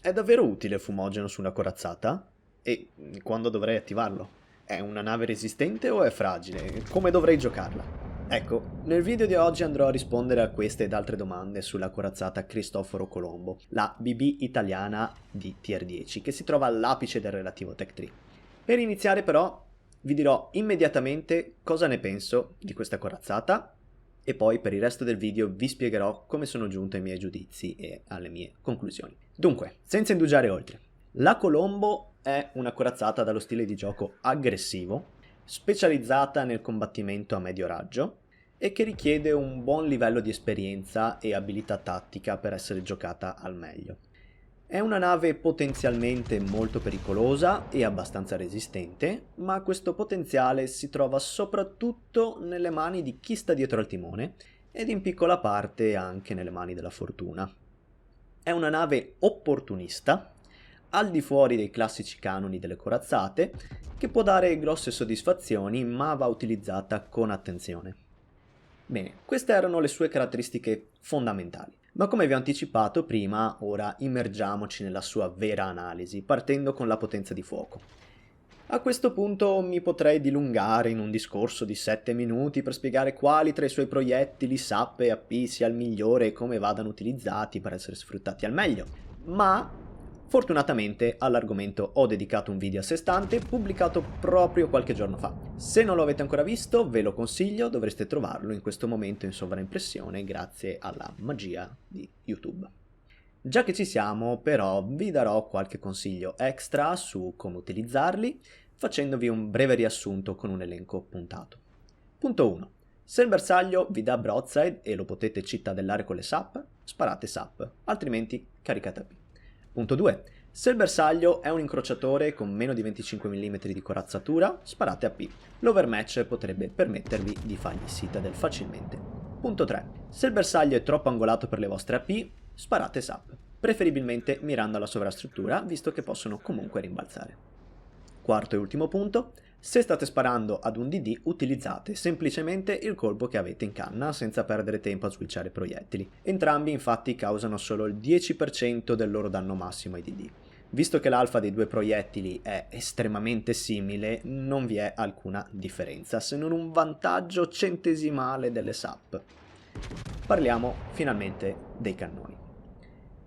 È davvero utile il fumogeno su una corazzata? E quando dovrei attivarlo? È una nave resistente o è fragile? Come dovrei giocarla? Ecco, nel video di oggi andrò a rispondere a queste ed altre domande sulla corazzata Cristoforo Colombo, la BB italiana di Tier 10, che si trova all'apice del relativo Tech Tree. Per iniziare però vi dirò immediatamente cosa ne penso di questa corazzata e poi per il resto del video vi spiegherò come sono giunto ai miei giudizi e alle mie conclusioni. Dunque, senza indugiare oltre, la Colombo è una corazzata dallo stile di gioco aggressivo, specializzata nel combattimento a medio raggio e che richiede un buon livello di esperienza e abilità tattica per essere giocata al meglio. È una nave potenzialmente molto pericolosa e abbastanza resistente, ma questo potenziale si trova soprattutto nelle mani di chi sta dietro al timone ed in piccola parte anche nelle mani della fortuna. È una nave opportunista, al di fuori dei classici canoni delle corazzate, che può dare grosse soddisfazioni ma va utilizzata con attenzione. Bene, queste erano le sue caratteristiche fondamentali. Ma come vi ho anticipato prima, ora immergiamoci nella sua vera analisi, partendo con la potenza di fuoco. A questo punto mi potrei dilungare in un discorso di 7 minuti per spiegare quali tra i suoi proiettili SAP e AP sia il migliore e come vadano utilizzati per essere sfruttati al meglio, ma fortunatamente all'argomento ho dedicato un video a sé stante pubblicato proprio qualche giorno fa. Se non lo avete ancora visto ve lo consiglio, dovreste trovarlo in questo momento in sovraimpressione grazie alla magia di YouTube. Già che ci siamo però vi darò qualche consiglio extra su come utilizzarli facendovi un breve riassunto con un elenco puntato. Punto 1. Se il bersaglio vi dà broadside e lo potete cittadellare con le SAP, sparate SAP, altrimenti caricate AP. Punto 2. Se il bersaglio è un incrociatore con meno di 25 mm di corazzatura, sparate AP. L'overmatch potrebbe permettervi di fargli citadel facilmente. Punto 3. Se il bersaglio è troppo angolato per le vostre AP, sparate SAP, preferibilmente mirando alla sovrastruttura, visto che possono comunque rimbalzare. Quarto e ultimo punto. Se state sparando ad un DD, utilizzate semplicemente il colpo che avete in canna senza perdere tempo a switchare proiettili. Entrambi infatti causano solo il 10% del loro danno massimo ai DD. Visto che l'alfa dei due proiettili è estremamente simile, non vi è alcuna differenza, se non un vantaggio centesimale delle SAP. Parliamo finalmente dei cannoni.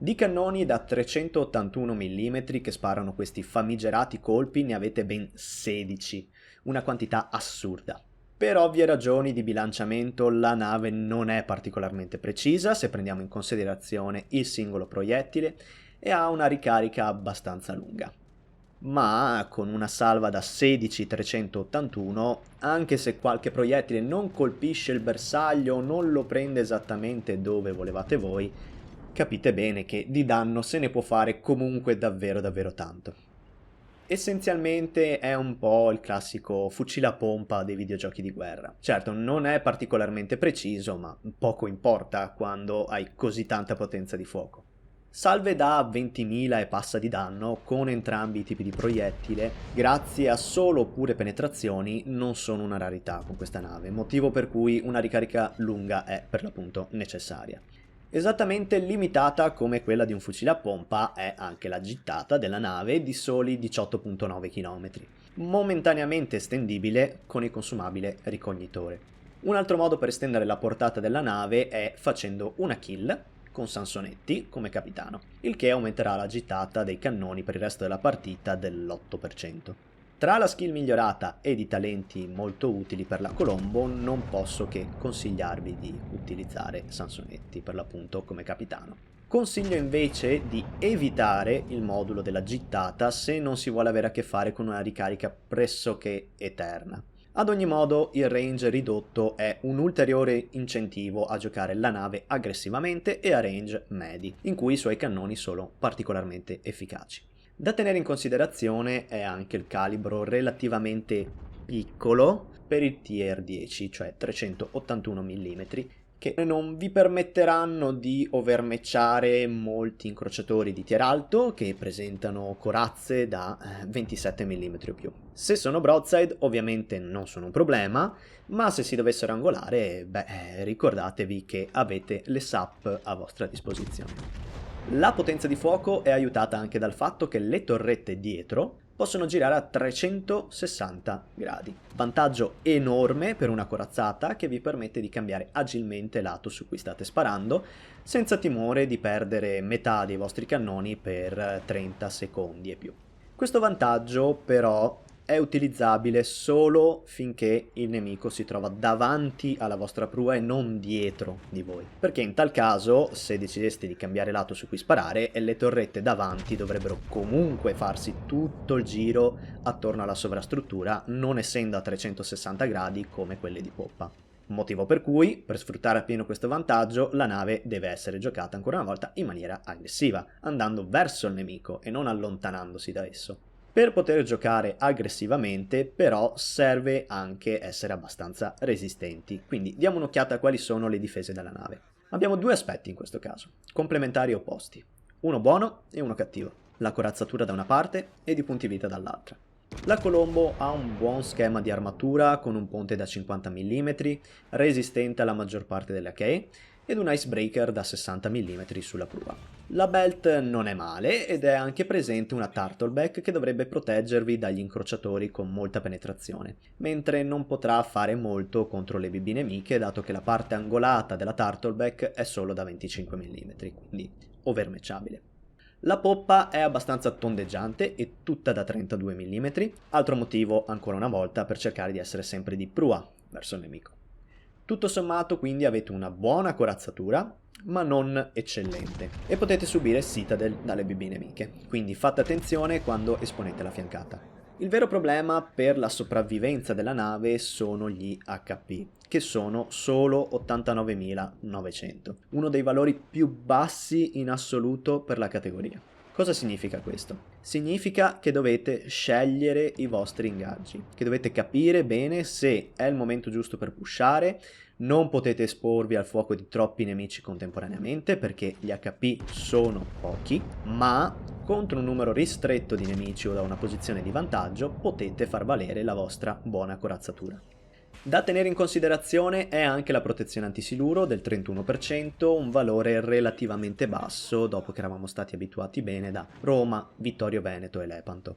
Di cannoni da 381 mm che sparano questi famigerati colpi ne avete ben 16, una quantità assurda. Per ovvie ragioni di bilanciamento la nave non è particolarmente precisa se prendiamo in considerazione il singolo proiettile e ha una ricarica abbastanza lunga. Ma con una salva da 16-381, anche se qualche proiettile non colpisce il bersaglio o non lo prende esattamente dove volevate voi, capite bene che di danno se ne può fare comunque davvero tanto. Essenzialmente è un po' il classico fucile a pompa dei videogiochi di guerra. Certo, non è particolarmente preciso, ma poco importa quando hai così tanta potenza di fuoco. Salve da 20.000 e passa di danno con entrambi i tipi di proiettile, grazie a solo pure penetrazioni, non sono una rarità con questa nave, motivo per cui una ricarica lunga è per l'appunto necessaria. Esattamente limitata come quella di un fucile a pompa è anche la gittata della nave di soli 18,9 km, momentaneamente estendibile con il consumabile ricognitore. Un altro modo per estendere la portata della nave è facendo una kill con Sansonetti come capitano, il che aumenterà la gittata dei cannoni per il resto della partita dell'8%. Tra la skill migliorata ed i talenti molto utili per la Colombo non posso che consigliarvi di utilizzare Sansonetti per l'appunto come capitano. Consiglio invece di evitare il modulo della gittata se non si vuole avere a che fare con una ricarica pressoché eterna. Ad ogni modo il range ridotto è un ulteriore incentivo a giocare la nave aggressivamente e a range medi, in cui i suoi cannoni sono particolarmente efficaci. Da tenere in considerazione è anche il calibro relativamente piccolo per il tier 10, cioè 381 mm, che non vi permetteranno di overmatchare molti incrociatori di tier alto che presentano corazze da 27 mm o più. Se sono broadside ovviamente non sono un problema, ma se si dovessero angolare, ricordatevi che avete le SAP a vostra disposizione. La potenza di fuoco è aiutata anche dal fatto che le torrette dietro possono girare a 360 gradi. Vantaggio enorme per una corazzata che vi permette di cambiare agilmente lato su cui state sparando, senza timore di perdere metà dei vostri cannoni per 30 secondi e più. Questo vantaggio però è utilizzabile solo finché il nemico si trova davanti alla vostra prua e non dietro di voi, perché in tal caso, se decideste di cambiare lato su cui sparare, le torrette davanti dovrebbero comunque farsi tutto il giro attorno alla sovrastruttura, non essendo a 360 gradi come quelle di poppa. Motivo per cui, per sfruttare appieno questo vantaggio, la nave deve essere giocata ancora una volta in maniera aggressiva, andando verso il nemico e non allontanandosi da esso. Per poter giocare aggressivamente, però, serve anche essere abbastanza resistenti, quindi diamo un'occhiata a quali sono le difese della nave. Abbiamo due aspetti in questo caso, complementari opposti, uno buono e uno cattivo, la corazzatura da una parte e i punti vita dall'altra. La Colombo ha un buon schema di armatura con un ponte da 50 mm, resistente alla maggior parte delle HE, ed un icebreaker da 60 mm sulla prua. La belt non è male ed è anche presente una turtleback che dovrebbe proteggervi dagli incrociatori con molta penetrazione, mentre non potrà fare molto contro le BB nemiche dato che la parte angolata della turtleback è solo da 25 mm, quindi overmatchabile. La poppa è abbastanza tondeggiante e tutta da 32 mm, altro motivo ancora una volta per cercare di essere sempre di prua verso il nemico. Tutto sommato quindi avete una buona corazzatura, ma non eccellente, e potete subire citadel dalle BB nemiche, quindi fate attenzione quando esponete la fiancata. Il vero problema per la sopravvivenza della nave sono gli HP, che sono solo 89.900, uno dei valori più bassi in assoluto per la categoria. Cosa significa questo? Significa che dovete scegliere i vostri ingaggi, che dovete capire bene se è il momento giusto per pushare, non potete esporvi al fuoco di troppi nemici contemporaneamente perché gli HP sono pochi, ma contro un numero ristretto di nemici o da una posizione di vantaggio potete far valere la vostra buona corazzatura. Da tenere in considerazione è anche la protezione antisiluro del 31%, un valore relativamente basso dopo che eravamo stati abituati bene da Roma, Vittorio Veneto e Lepanto.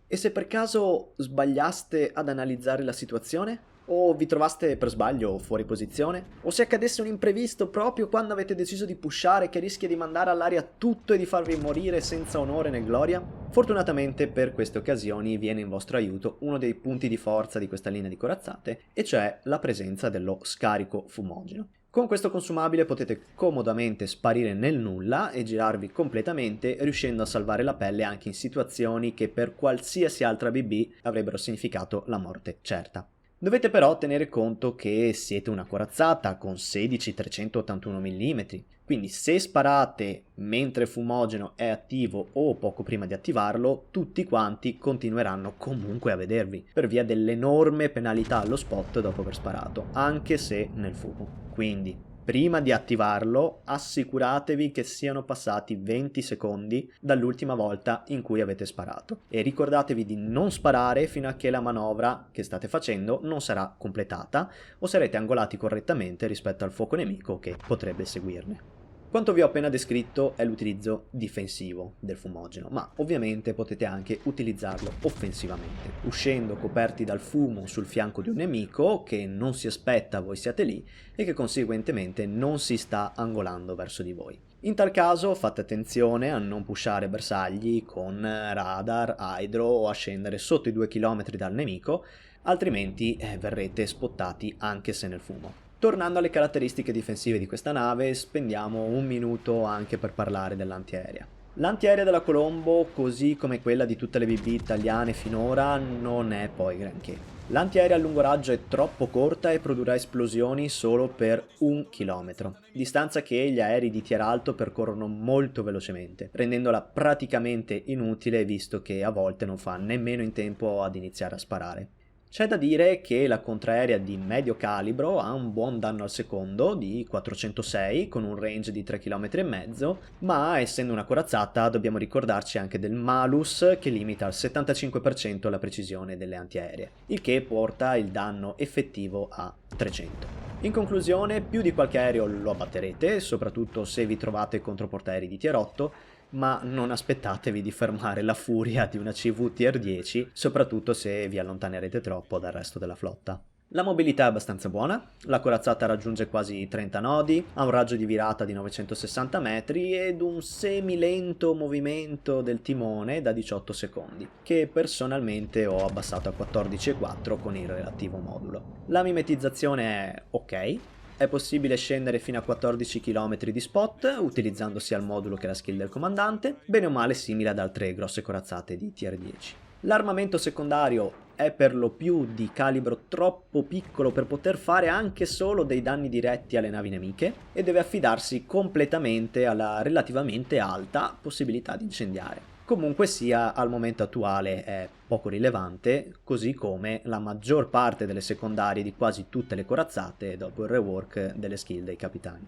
E se per caso sbagliaste ad analizzare la situazione? O vi trovaste per sbaglio fuori posizione? O se accadesse un imprevisto proprio quando avete deciso di pushare che rischia di mandare all'aria tutto e di farvi morire senza onore né gloria? Fortunatamente per queste occasioni viene in vostro aiuto uno dei punti di forza di questa linea di corazzate, e cioè la presenza dello scarico fumogeno. Con questo consumabile potete comodamente sparire nel nulla e girarvi completamente, riuscendo a salvare la pelle anche in situazioni che per qualsiasi altra BB avrebbero significato la morte certa. Dovete però tenere conto che siete una corazzata con 16 381 mm, quindi se sparate mentre il fumogeno è attivo o poco prima di attivarlo, tutti quanti continueranno comunque a vedervi, per via dell'enorme penalità allo spot dopo aver sparato, anche se nel fumo. Quindi, prima di attivarlo, assicuratevi che siano passati 20 secondi dall'ultima volta in cui avete sparato e ricordatevi di non sparare fino a che la manovra che state facendo non sarà completata o sarete angolati correttamente rispetto al fuoco nemico che potrebbe seguirne. Quanto vi ho appena descritto è l'utilizzo difensivo del fumogeno, ma ovviamente potete anche utilizzarlo offensivamente, uscendo coperti dal fumo sul fianco di un nemico che non si aspetta voi siate lì e che conseguentemente non si sta angolando verso di voi. In tal caso fate attenzione a non pushare bersagli con radar, hydro o a scendere sotto i 2 km dal nemico, altrimenti verrete spottati anche se nel fumo. Tornando alle caratteristiche difensive di questa nave, spendiamo un minuto anche per parlare dell'antiaerea. L'antiaerea della Colombo, così come quella di tutte le BB italiane finora, non è poi granché. L'antiaerea a lungo raggio è troppo corta e produrrà esplosioni solo per 1 chilometro, distanza che gli aerei di tir alto percorrono molto velocemente, rendendola praticamente inutile visto che a volte non fa nemmeno in tempo ad iniziare a sparare. C'è da dire che la contraerea di medio calibro ha un buon danno al secondo di 406 con un range di 3,5 km, ma essendo una corazzata dobbiamo ricordarci anche del malus che limita al 75% la precisione delle antiaeree, il che porta il danno effettivo a 300. In conclusione, più di qualche aereo lo abbatterete, soprattutto se vi trovate contro portaerei di tier 8, ma non aspettatevi di fermare la furia di una CV Tier 10, soprattutto se vi allontanerete troppo dal resto della flotta. La mobilità è abbastanza buona, la corazzata raggiunge quasi 30 nodi, ha un raggio di virata di 960 metri ed un semilento movimento del timone da 18 secondi, che personalmente ho abbassato a 14,4 con il relativo modulo. La mimetizzazione è ok. È possibile scendere fino a 14 km di spot utilizzando sia il modulo che la skill del comandante, bene o male simile ad altre grosse corazzate di tier 10. L'armamento secondario è per lo più di calibro troppo piccolo per poter fare anche solo dei danni diretti alle navi nemiche e deve affidarsi completamente alla relativamente alta possibilità di incendiare. Comunque sia, al momento attuale è poco rilevante, così come la maggior parte delle secondarie di quasi tutte le corazzate dopo il rework delle skill dei capitani.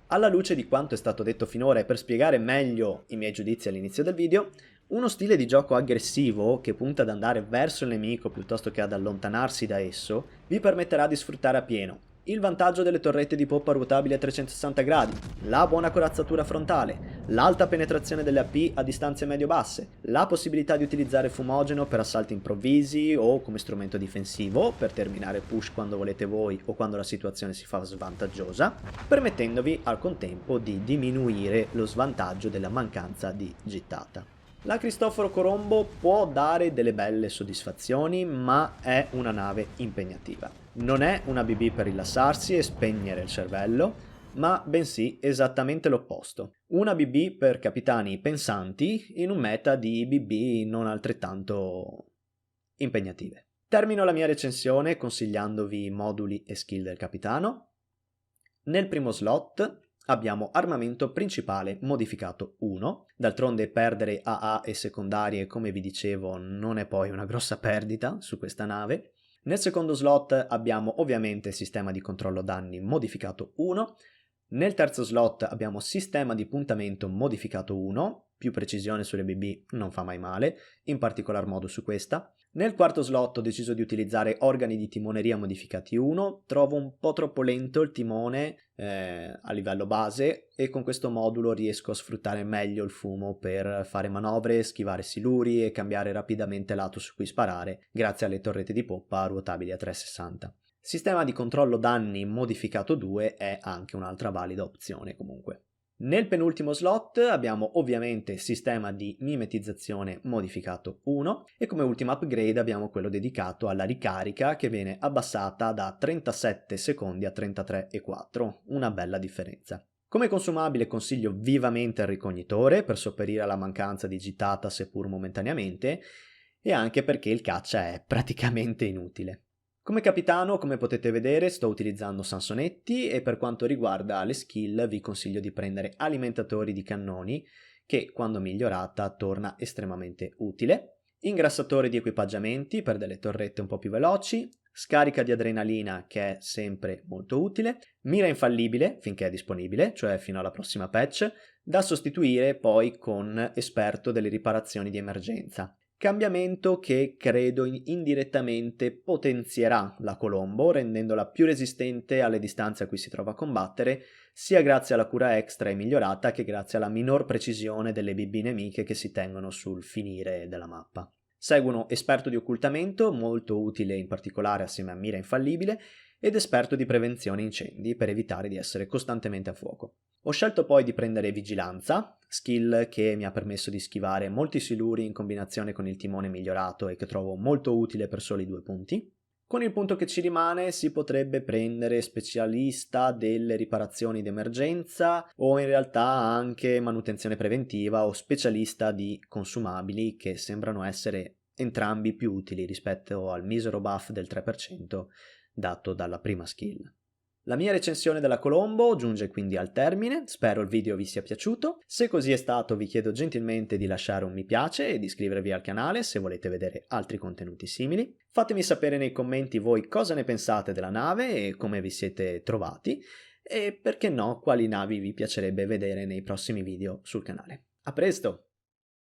Alla luce di quanto è stato detto finora e per spiegare meglio i miei giudizi all'inizio del video, uno stile di gioco aggressivo che punta ad andare verso il nemico piuttosto che ad allontanarsi da esso vi permetterà di sfruttare appieno il vantaggio delle torrette di poppa ruotabili a 360 gradi, la buona corazzatura frontale, l'alta penetrazione delle AP a distanze medio-basse, la possibilità di utilizzare fumogeno per assalti improvvisi o come strumento difensivo per terminare push quando volete voi o quando la situazione si fa svantaggiosa, permettendovi al contempo di diminuire lo svantaggio della mancanza di gittata. La Cristoforo Colombo può dare delle belle soddisfazioni, ma è una nave impegnativa. Non è una BB per rilassarsi e spegnere il cervello, ma bensì esattamente l'opposto. Una BB per capitani pensanti in un meta di BB non altrettanto impegnative. Termino la mia recensione consigliandovi moduli e skill del capitano. Nel primo slot abbiamo armamento principale modificato 1, d'altronde perdere AA e secondarie, come vi dicevo, non è poi una grossa perdita su questa nave. Nel secondo slot abbiamo ovviamente sistema di controllo danni modificato 1, nel terzo slot abbiamo sistema di puntamento modificato 1, più precisione sulle BB non fa mai male, in particolar modo su questa. Nel quarto slot ho deciso di utilizzare organi di timoneria modificati 1, trovo un po' troppo lento il timone a livello base e con questo modulo riesco a sfruttare meglio il fumo per fare manovre, schivare siluri e cambiare rapidamente lato su cui sparare grazie alle torrette di poppa ruotabili a 360. Sistema di controllo danni modificato 2 è anche un'altra valida opzione comunque. Nel penultimo slot abbiamo ovviamente sistema di mimetizzazione modificato 1 e come ultimo upgrade abbiamo quello dedicato alla ricarica che viene abbassata da 37 secondi a 33,4, una bella differenza. Come consumabile consiglio vivamente il ricognitore per sopperire alla mancanza di gittata seppur momentaneamente e anche perché il caccia è praticamente inutile. Come capitano, come potete vedere, sto utilizzando Sansonetti e per quanto riguarda le skill vi consiglio di prendere alimentatori di cannoni che quando migliorata torna estremamente utile, ingrassatore di equipaggiamenti per delle torrette un po' più veloci, scarica di adrenalina che è sempre molto utile, mira infallibile finché è disponibile, cioè fino alla prossima patch, da sostituire poi con esperto delle riparazioni di emergenza. Cambiamento che credo indirettamente potenzierà la Colombo, rendendola più resistente alle distanze a cui si trova a combattere, sia grazie alla cura extra e migliorata che grazie alla minor precisione delle BB nemiche che si tengono sul finire della mappa. Seguono esperto di occultamento, molto utile in particolare assieme a mira infallibile, ed esperto di prevenzione incendi per evitare di essere costantemente a fuoco. Ho scelto poi di prendere vigilanza, skill che mi ha permesso di schivare molti siluri in combinazione con il timone migliorato e che trovo molto utile per soli 2 punti. Con il punto che ci rimane si potrebbe prendere specialista delle riparazioni d'emergenza o in realtà anche manutenzione preventiva o specialista di consumabili che sembrano essere entrambi più utili rispetto al misero buff del 3% dato dalla prima skill. La mia recensione della Colombo giunge quindi al termine, spero il video vi sia piaciuto. Se così è stato vi chiedo gentilmente di lasciare un mi piace e di iscrivervi al canale se volete vedere altri contenuti simili. Fatemi sapere nei commenti voi cosa ne pensate della nave e come vi siete trovati e perché no, quali navi vi piacerebbe vedere nei prossimi video sul canale. A presto!